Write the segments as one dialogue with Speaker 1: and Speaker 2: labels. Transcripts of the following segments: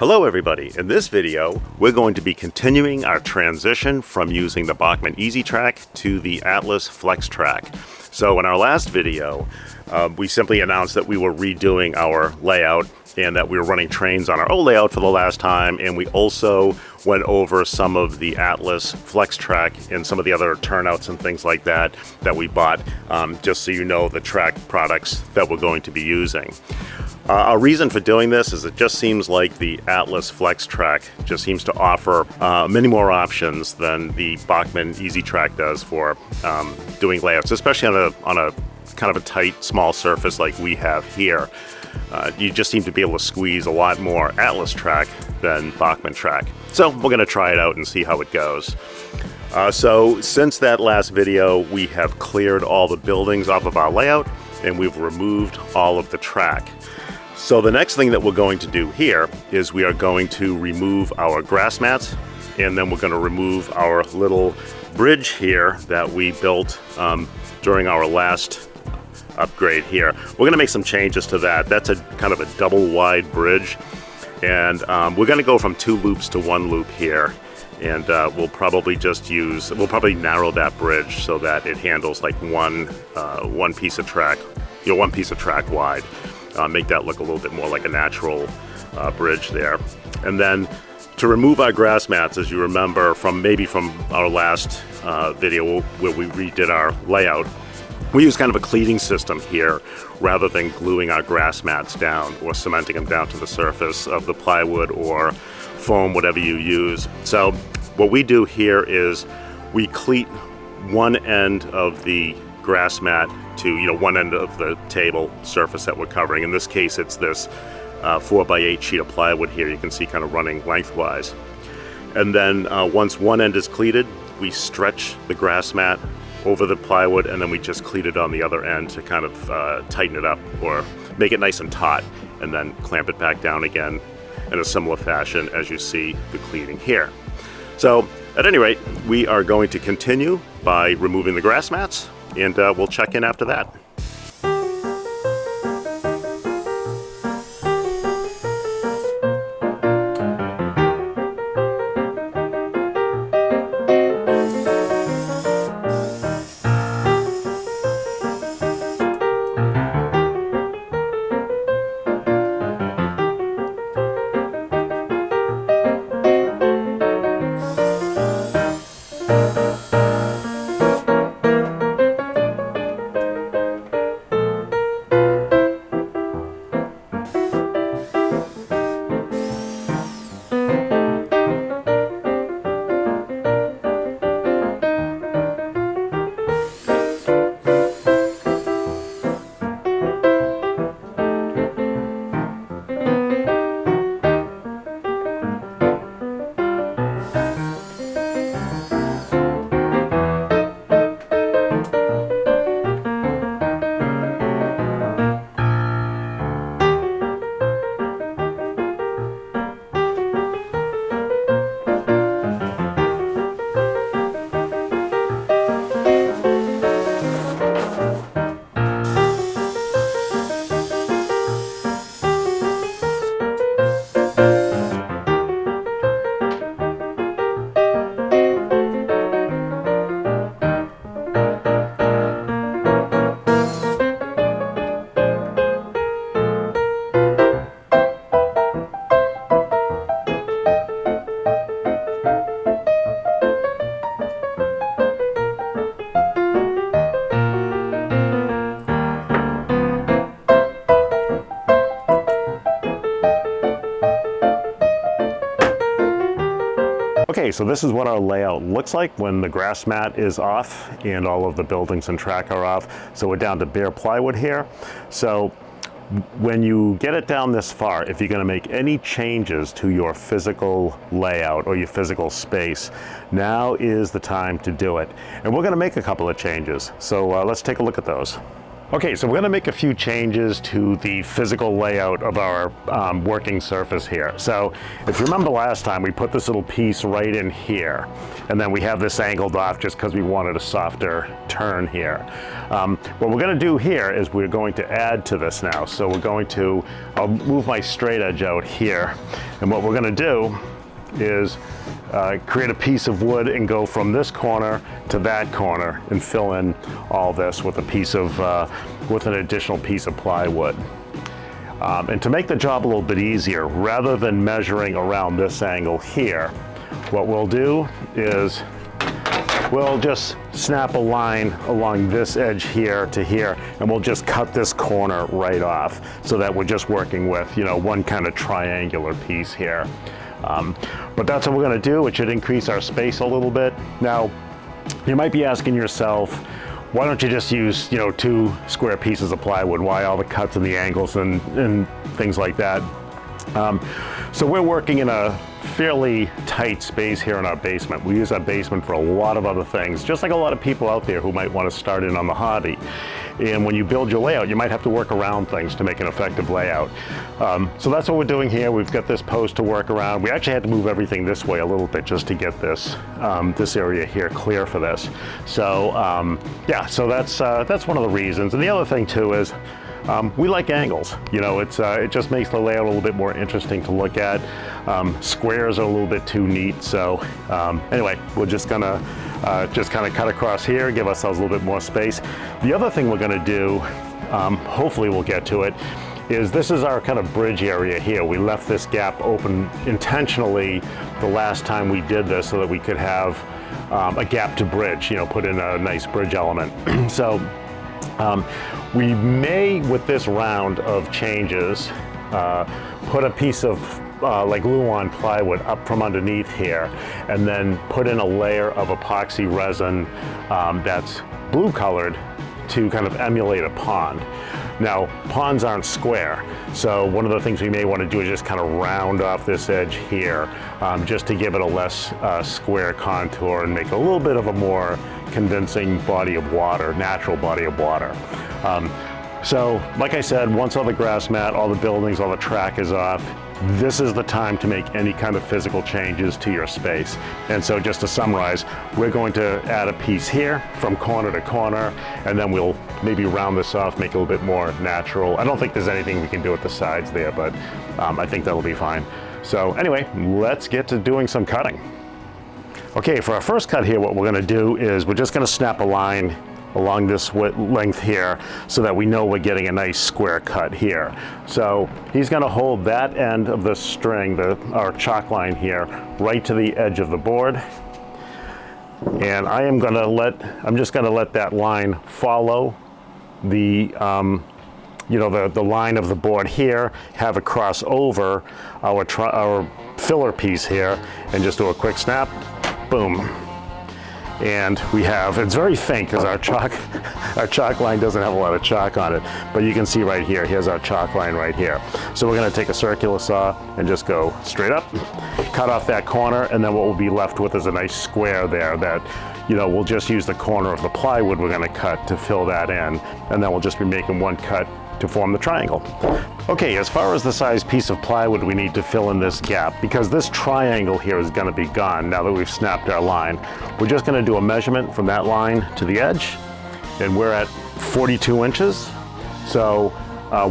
Speaker 1: Hello everybody, in this video we're going to be continuing our transition from using the Bachmann EZ-Track to the Atlas Flex-Track. So in our last video we simply announced that we were redoing our layout and that we were running trains on our old layout for the last time, and we also went over some of the Atlas Flex-Track and some of the other turnouts and things like that that we bought, just so you know the track products that we're going to be using. Our reason for doing this is it just seems like the Atlas Flex-Track just seems to offer many more options than the Bachmann EZ-Track does for doing layouts, especially on a kind of a tight, small surface like we have here. You just seem to be able to squeeze a lot more Atlas track than Bachmann track. So we're going to try it out and see how it goes. So since that last video, we have cleared all the buildings off of our layout and we've removed all of the track. So the next thing that we're going to do here is we are going to remove our grass mats, and then we're going to remove our little bridge here that we built during our last upgrade here. We're going to make some changes to that. That's a kind of a double wide bridge, and we're going to go from 2 loops to 1 loop here, and we'll probably narrow that bridge so that it handles like one piece of track, one piece of track wide. Make that look a little bit more like a natural bridge there. And then to remove our grass mats, as you remember from our last video where we redid our layout, we use kind of a cleating system here rather than gluing our grass mats down or cementing them down to the surface of the plywood or foam, whatever you use. So what we do here is we cleat one end of the grass mat to one end of the table surface that we're covering. In this case, it's this 4x8 sheet of plywood here. You can see kind of running lengthwise. And then once one end is cleated, we stretch the grass mat over the plywood, and then we just cleat it on the other end to kind of tighten it up or make it nice and taut, and then clamp it back down again in a similar fashion as you see the cleating here. So at any rate, we are going to continue by removing the grass mats, and we'll check in after that. Okay, so this is what our layout looks like when the grass mat is off and all of the buildings and track are off. So we're down to bare plywood here. So when you get it down this far, if you're going to make any changes to your physical layout or your physical space, now is the time to do it. And we're going to make a couple of changes. So let's take a look at those. Okay, so we're going to make a few changes to the physical layout of our working surface here. So if you remember last time, we put this little piece right in here, and then we have this angled off just because we wanted a softer turn here. What we're going to do here is we're going to add to this now. So we're going to, I'll move my straight edge out here, and what we're going to do is create a piece of wood and go from this corner to that corner and fill in all this with a piece of with an additional piece of plywood. And to make the job a little bit easier, rather than measuring around this angle here, what we'll do is we'll just snap a line along this edge here to here, and we'll just cut this corner right off so that we're just working with, you know, one kind of triangular piece here. But that's what we're going to do. It should increase our space a little bit. Now, you might be asking yourself, why don't you just use, you know, 2 square pieces of plywood? Why all the cuts and the angles and things like that? So we're working in a fairly tight space here in our basement. We use our basement for a lot of other things, just like a lot of people out there who might want to start in on the hobby. And when you build your layout, you might have to work around things to make an effective layout. So that's what we're doing here. We've got this post to work around. We actually had to move everything this way a little bit just to get this this area here clear for this. So yeah, so that's one of the reasons. And the other thing too is we like angles. You know, it just makes the layout a little bit more interesting to look at. Squares are a little bit too neat. So anyway, we're just gonna just kind of cut across here, give ourselves a little bit more space. The other thing we're gonna do, hopefully we'll get to it, is this is our kind of bridge area here. We left this gap open intentionally the last time we did this so that we could have a gap to bridge, you know, put in a nice bridge element. So we may, with this round of changes, put a piece of like glue-on plywood up from underneath here, and then put in a layer of epoxy resin that's blue-colored to kind of emulate a pond. Now, ponds aren't square, so one of the things we may want to do is just kind of round off this edge here, just to give it a less square contour and make it a little bit of a more convincing body of water, natural body of water. So, like I said, once all the grass mat, all the buildings, all the track is off, this is the time to make any kind of physical changes to your space. And so just to summarize, we're going to add a piece here from corner to corner, and then we'll maybe round this off, make it a little bit more natural. I don't think there's anything we can do at the sides there, but I think that'll be fine. So anyway, let's get to doing some cutting. Okay, for our first cut here, what we're gonna do is we're just gonna snap a line along this length here so that we know we're getting a nice square cut here. So he's going to hold that end of the string, our chalk line here, right to the edge of the board. And I'm just going to let that line follow the you know, the line of the board here, have it cross over our filler piece here, and just do a quick snap, boom. And we have, it's very faint because our chalk line doesn't have a lot of chalk on it, but you can see right here, here's our chalk line right here. So we're gonna take a circular saw and just go straight up, cut off that corner, and then what we'll be left with is a nice square there that, you know, we'll just use the corner of the plywood we're gonna cut to fill that in, and then we'll just be making one cut to form the triangle. Okay, as far as the size piece of plywood we need to fill in this gap, because this triangle here is gonna be gone now that we've snapped our line, we're just gonna do a measurement from that line to the edge, and we're at 42 inches. So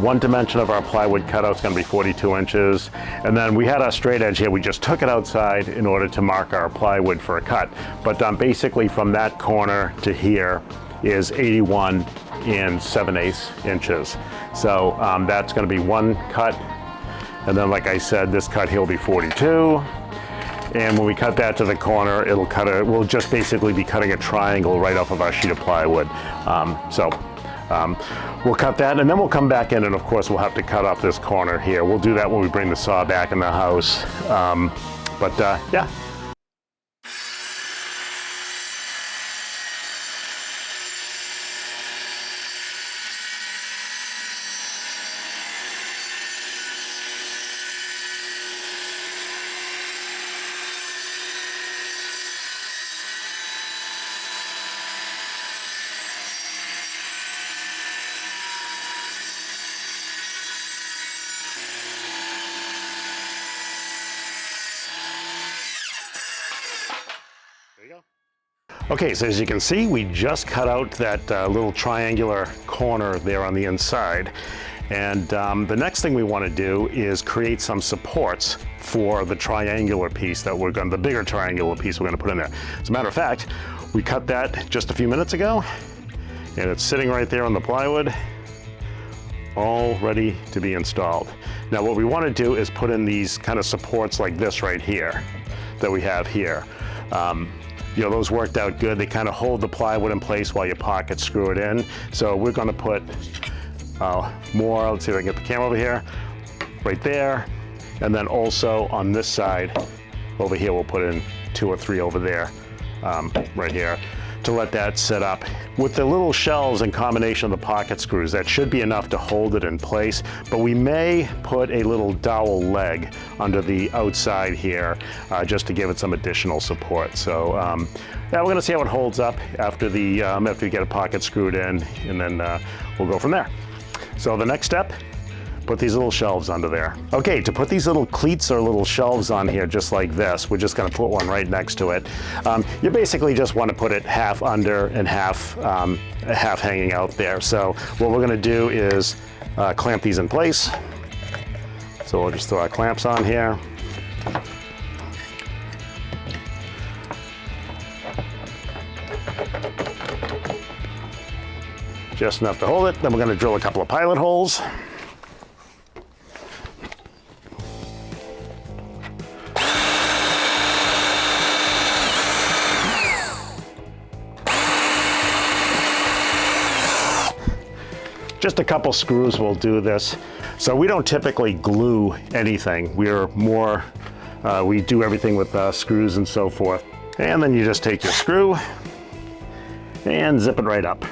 Speaker 1: one dimension of our plywood cutout is gonna be 42 inches. And then we had our straight edge here, we just took it outside in order to mark our plywood for a cut. But basically from that corner to here is 81 7/8 inches. So that's going to be one cut, and then like I said, this cut here will be 42, and when we cut that to the corner, we'll just basically be cutting a triangle right off of our sheet of plywood. We'll cut that, and then we'll come back in, and of course we'll have to cut off this corner here. We'll do that when we bring the saw back in the house. Yeah. Okay, so as you can see, we just cut out that little triangular corner there on the inside. And the next thing we want to do is create some supports for the triangular piece that the bigger triangular piece we're going to put in there. As a matter of fact, we cut that just a few minutes ago, and it's sitting right there on the plywood, all ready to be installed. Now what we want to do is put in these kind of supports like this right here that we have here. You know, those worked out good. They kind of hold the plywood in place while you pocket screw it in. So we're going to put more, let's see if I can get the camera over here, right there. And then also on this side over here, we'll put in 2 or 3 over there, right here, to let that sit up. With the little shelves in combination of the pocket screws, that should be enough to hold it in place, but we may put a little dowel leg under the outside here just to give it some additional support. So yeah, we're gonna see how it holds up after we get a pocket screwed in, and then we'll go from there. So the next step, put these little shelves under there. Okay, to put these little cleats or little shelves on here just like this, we're just gonna put one right next to it. You basically just wanna put it half under and half hanging out there. So what we're gonna do is clamp these in place. So we'll just throw our clamps on here. Just enough to hold it. Then we're gonna drill a couple of pilot holes. Just a couple screws will do this. So we don't typically glue anything. We're more, we do everything with screws and so forth. And then you just take your screw and zip it right up.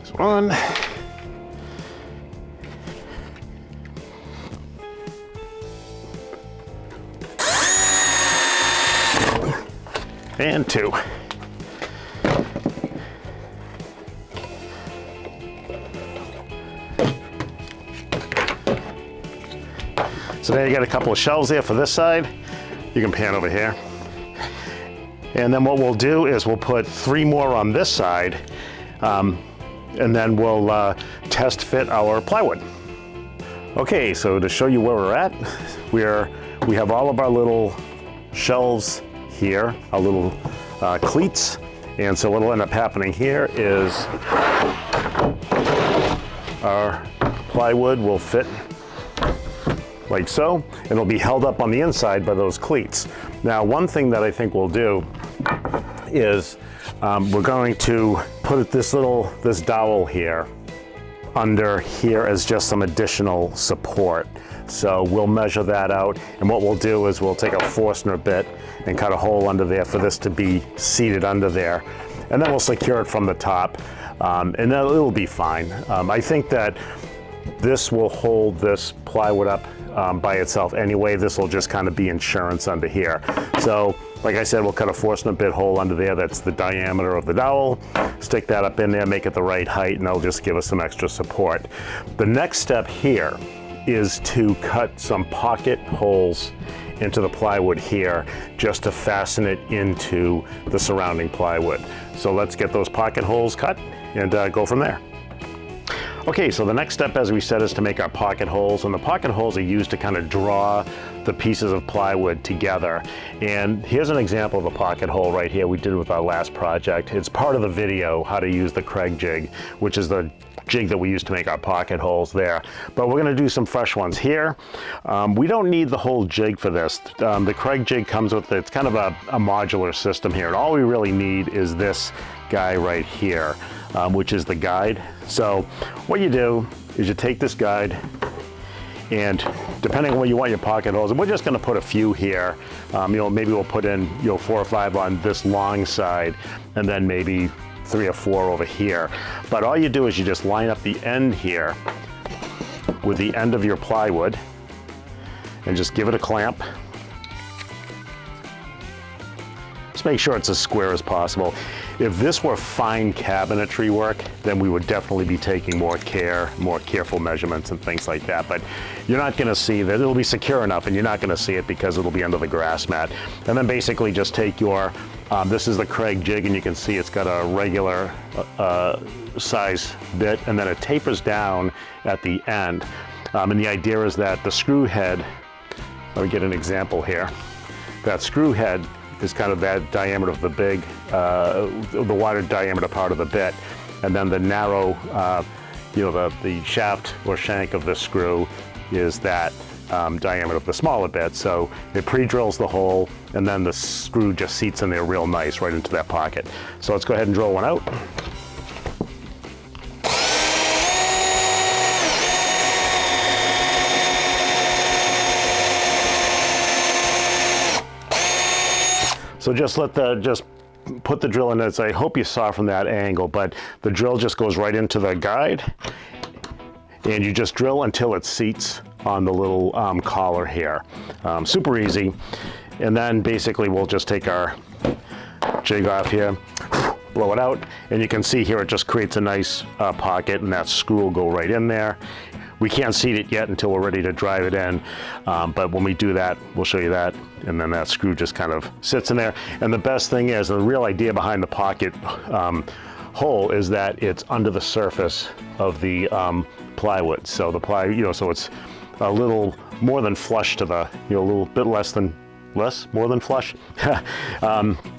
Speaker 1: This one. And 2. So now you got a couple of shelves there for this side. You can pan over here. And then what we'll do is we'll put 3 more on this side, and then we'll test fit our plywood. Okay, so to show you where we're at, we have all of our little shelves here, our little cleats. And so what'll end up happening here is our plywood will fit like so, and it'll be held up on the inside by those cleats. Now, one thing that I think we'll do is we're going to put this dowel here under here as just some additional support. So we'll measure that out, and what we'll do is we'll take a Forstner bit and cut a hole under there for this to be seated under there, and then we'll secure it from the top, and then it'll be fine. I think that this will hold this plywood up by itself anyway. This will just kind of be insurance under here. So like I said, we'll cut a Forstner bit hole under there. That's the diameter of the dowel. Stick that up in there, make it the right height, and that'll just give us some extra support. The next step here is to cut some pocket holes into the plywood here just to fasten it into the surrounding plywood. So let's get those pocket holes cut and go from there. Okay, so the next step, as we said, is to make our pocket holes, and the pocket holes are used to kind of draw the pieces of plywood together. And here's an example of a pocket hole right here we did with our last project. It's part of the video, how to use the Kreg jig, which is the jig that we use to make our pocket holes there. But we're gonna do some fresh ones here. We don't need the whole jig for this. The Kreg jig comes with, it's kind of a modular system here, and all we really need is this guy right here, which is the guide. So what you do is you take this guide, and depending on where you want your pocket holes, and we're just gonna put a few here, maybe we'll put in 4 or 5 on this long side, and then maybe 3 or 4 over here. But all you do is you just line up the end here with the end of your plywood and just give it a clamp. Just make sure it's as square as possible. If this were fine cabinetry work, then we would definitely be taking more careful measurements and things like that. But you're not gonna see that. It'll be secure enough and you're not gonna see it because it'll be under the grass mat. And then basically just take your, this is the Kreg jig, and you can see it's got a regular size bit, and then it tapers down at the end. And the idea is that the screw head, let me get an example here. That screw head is kind of that diameter of the big, the wider diameter part of the bit. And then the narrow, the shaft or shank of the screw is that diameter of the smaller bit. So it pre-drills the hole, and then the screw just seats in there real nice right into that pocket. So let's go ahead and drill one out. So just put the drill in. I hope you saw from that angle, but the drill just goes right into the guide, and you just drill until it seats on the little collar here. Super easy. And then basically we'll just take our jig off here, blow it out, and you can see here it just creates a nice pocket, and that screw will go right in there. We can't seat it yet until we're ready to drive it in, but when we do that, we'll show you that, and then that screw just kind of sits in there. And the best thing is, the real idea behind the pocket hole is that it's under the surface of the plywood. So the so it's a little more than flush to the, a little bit more than flush.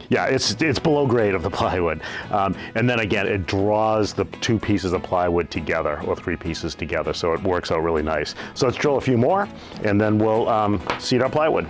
Speaker 1: Yeah, it's below grade of the plywood. And then again, it draws the two pieces of plywood together, or three pieces together, so it works out really nice. So let's drill a few more, and then we'll seat our plywood.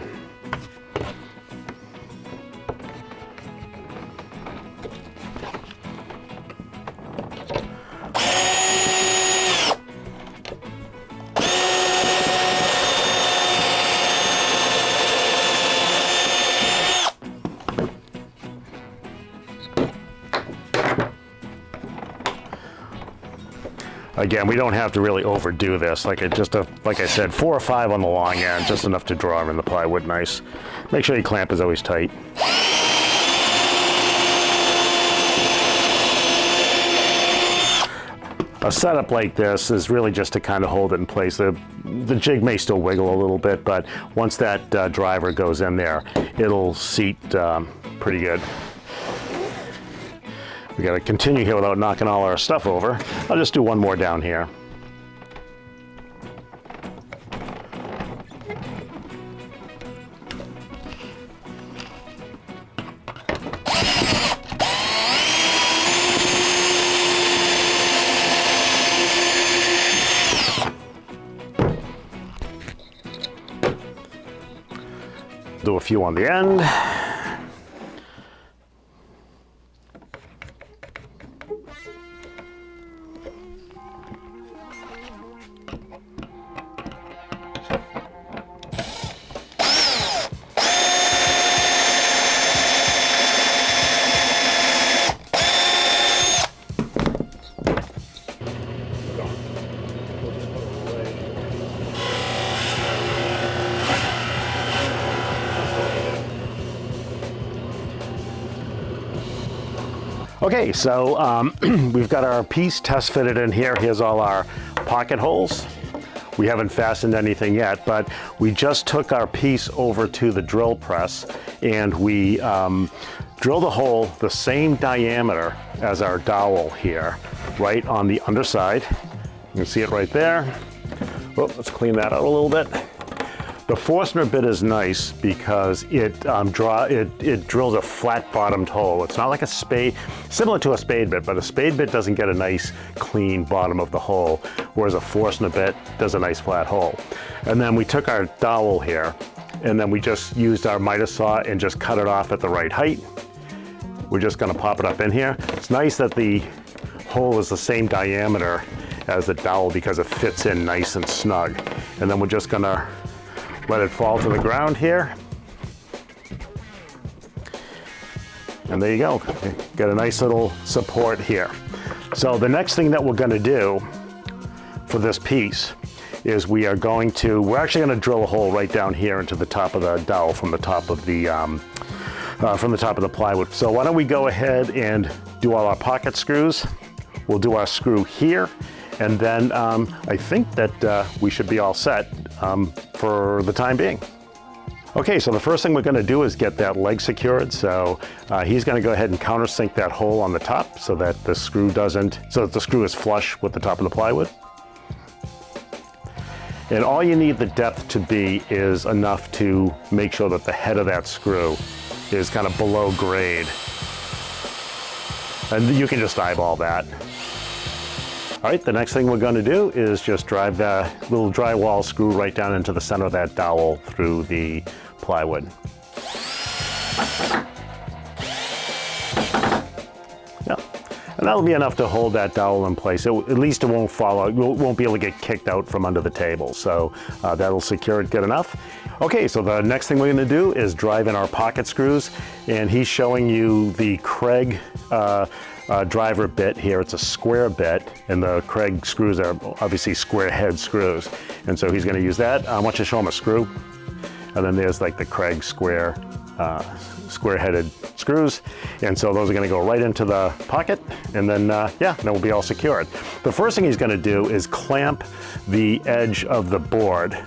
Speaker 1: Again, we don't have to really overdo this. Like I said, 4 or 5 on the long end, just enough to draw in the plywood nice. Make sure your clamp is always tight. A setup like this is really just to kind of hold it in place. The jig may still wiggle a little bit, but once that driver goes in there, it'll seat pretty good. We got to continue here without knocking all our stuff over. I'll just do one more down here. Do a few on the end. Okay, so we've got our piece test fitted in here. Here's all our pocket holes. We haven't fastened anything yet, but we just took our piece over to the drill press, and we drilled a hole the same diameter as our dowel here, right on the underside. You can see it right there. Oh, let's clean that out a little bit. The Forstner bit is nice because it drills a flat-bottomed hole. It's not like a spade, similar to a spade bit, but a spade bit doesn't get a nice, clean bottom of the hole, whereas a Forstner bit does a nice flat hole. And then we took our dowel here, and then we just used our miter saw and just cut it off at the right height. We're just gonna pop it up in here. It's nice that the hole is the same diameter as the dowel because it fits in nice and snug. And then we're just gonna let it fall to the ground here. And there you go. Got a nice little support here. So the next thing that we're gonna do for this piece is we're actually gonna drill a hole right down here into the top of the dowel from the top of the from the top of the plywood. So why don't we go ahead and do all our pocket screws. We'll do our screw here, and then I think that we should be all set for the time being. Okay, so the first thing we're going to do is get that leg secured. So he's going to go ahead and countersink that hole on the top so that the screw is flush with the top of the plywood. And all you need the depth to be is enough to make sure that the head of that screw is kind of below grade. And you can just eyeball that. All right, the next thing we're going to do is just drive the little drywall screw right down into the center of that dowel through the plywood. Yeah. And that'll be enough to hold that dowel in place. At least it won't fall out. It won't be able to get kicked out from under the table. So that'll secure it good enough. Okay, so the next thing we're going to do is drive in our pocket screws. And he's showing you the Kreg driver bit here. It's a square bit, and the Kreg screws are obviously square head screws. And so he's going to use that. I want you to show him a screw. And then there's like the Kreg square-headed screws. And so those are going to go right into the pocket, and then, yeah, then we'll be all secured. The first thing he's going to do is clamp the edge of the board.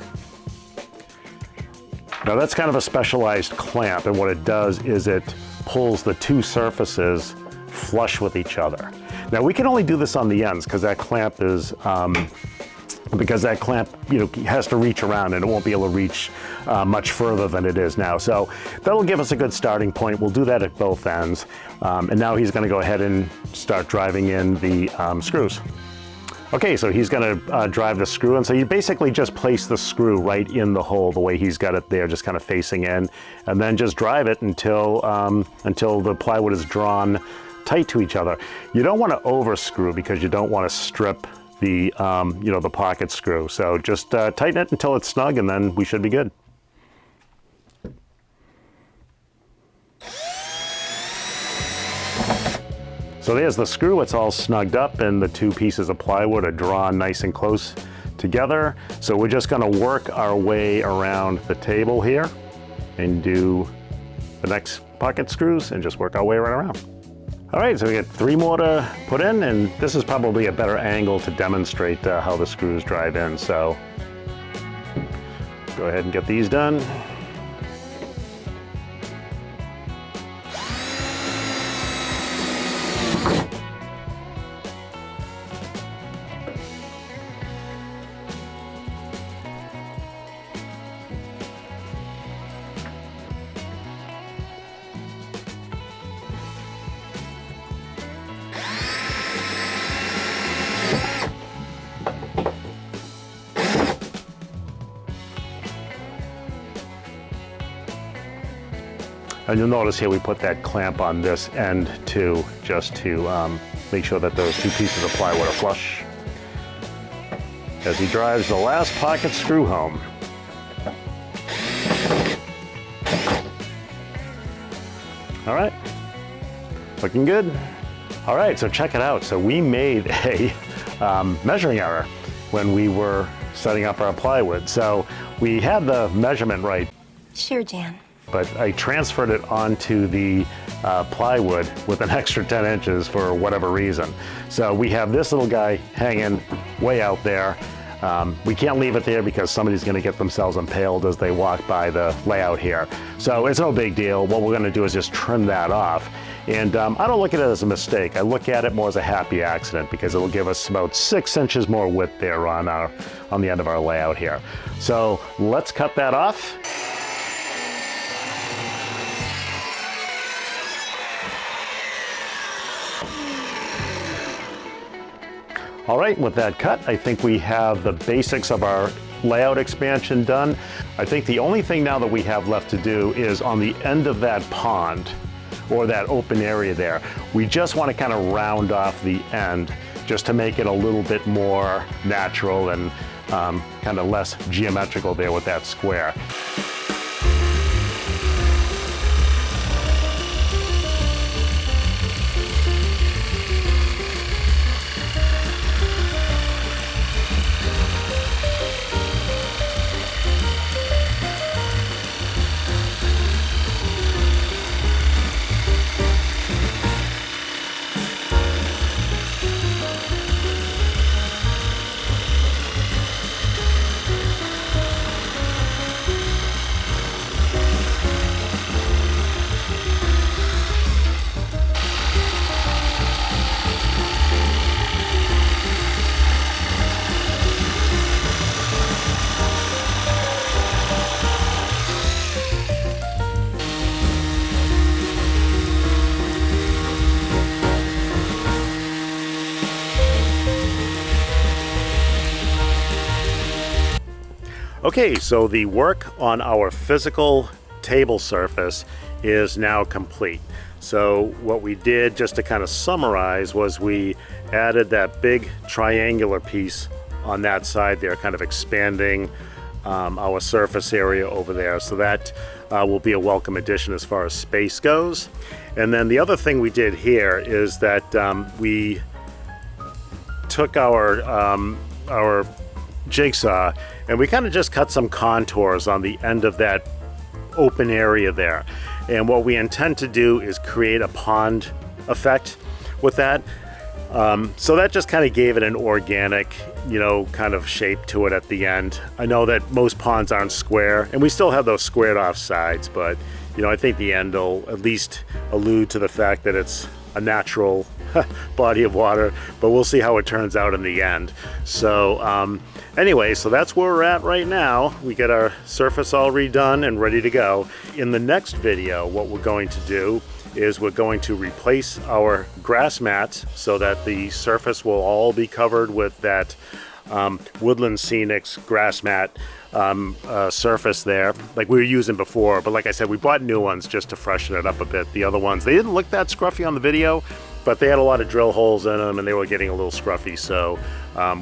Speaker 1: Now that's kind of a specialized clamp, and what it does is it pulls the two surfaces flush with each other. Now we can only do this on the ends because that clamp is, has to reach around, and it won't be able to reach much further than it is now. So that'll give us a good starting point. We'll do that at both ends. And now he's gonna go ahead and start driving in the screws. Okay, so he's gonna drive the screw, and so you basically just place the screw right in the hole the way he's got it there, just kind of facing in, and then just drive it until the plywood is drawn tight to each other. You don't want to over screw because you don't want to strip the the pocket screw. So just tighten it until it's snug, and then we should be good. So there's the screw. It's all snugged up, and the two pieces of plywood are drawn nice and close together. So we're just going to work our way around the table here and do the next pocket screws and just work our way right around. All right, so we got 3 more to put in, and this is probably a better angle to demonstrate how the screws drive in. So go ahead and get these done. And you'll notice here we put that clamp on this end too, just to make sure that those two pieces of plywood are flush as he drives the last pocket screw home. All right, looking good. All right, so check it out. So we made a measuring error when we were setting up our plywood. So we had the measurement right.
Speaker 2: Sure, Jan.
Speaker 1: But I transferred it onto the plywood with an extra 10 inches for whatever reason. So we have this little guy hanging way out there. We can't leave it there because somebody's going to get themselves impaled as they walk by the layout here. So it's no big deal. What we're going to do is just trim that off. And I don't look at it as a mistake. I look at it more as a happy accident because it'll give us about 6 inches more width there on the end of our layout here. So let's cut that off. All right, with that cut, I think we have the basics of our layout expansion done. I think the only thing now that we have left to do is on the end of that pond, or that open area there, we just want to kind of round off the end just to make it a little bit more natural and kind of less geometrical there with that square. Okay, so the work on our physical table surface is now complete. So what we did, just to kind of summarize, was we added that big triangular piece on that side there, kind of expanding our surface area over there. So that will be a welcome addition as far as space goes. And then the other thing we did here is that we took our jigsaw and we kind of just cut some contours on the end of that open area there. And what we intend to do is create a pond effect with that. So that just kind of gave it an organic, kind of shape to it at the end. I know that most ponds aren't square, and we still have those squared off sides, but I think the end will at least allude to the fact that it's a natural body of water, but we'll see how it turns out in the end. So anyway, so that's where we're at right now. We get our surface all redone and ready to go. In the next video, what we're going to do is we're going to replace our grass mats so that the surface will all be covered with that Woodland Scenics grass mat surface there, like we were using before. But like I said, we bought new ones just to freshen it up a bit. The other ones, they didn't look that scruffy on the video, but they had a lot of drill holes in them and they were getting a little scruffy. So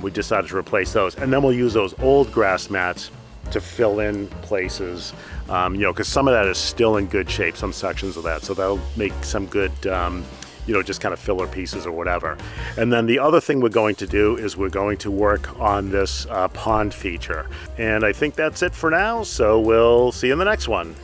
Speaker 1: we decided to replace those. And then we'll use those old grass mats to fill in places, because some of that is still in good shape, some sections of that. So that'll make some good, just kind of filler pieces or whatever. And then the other thing we're going to do is we're going to work on this pond feature. And I think that's it for now. So we'll see you in the next one.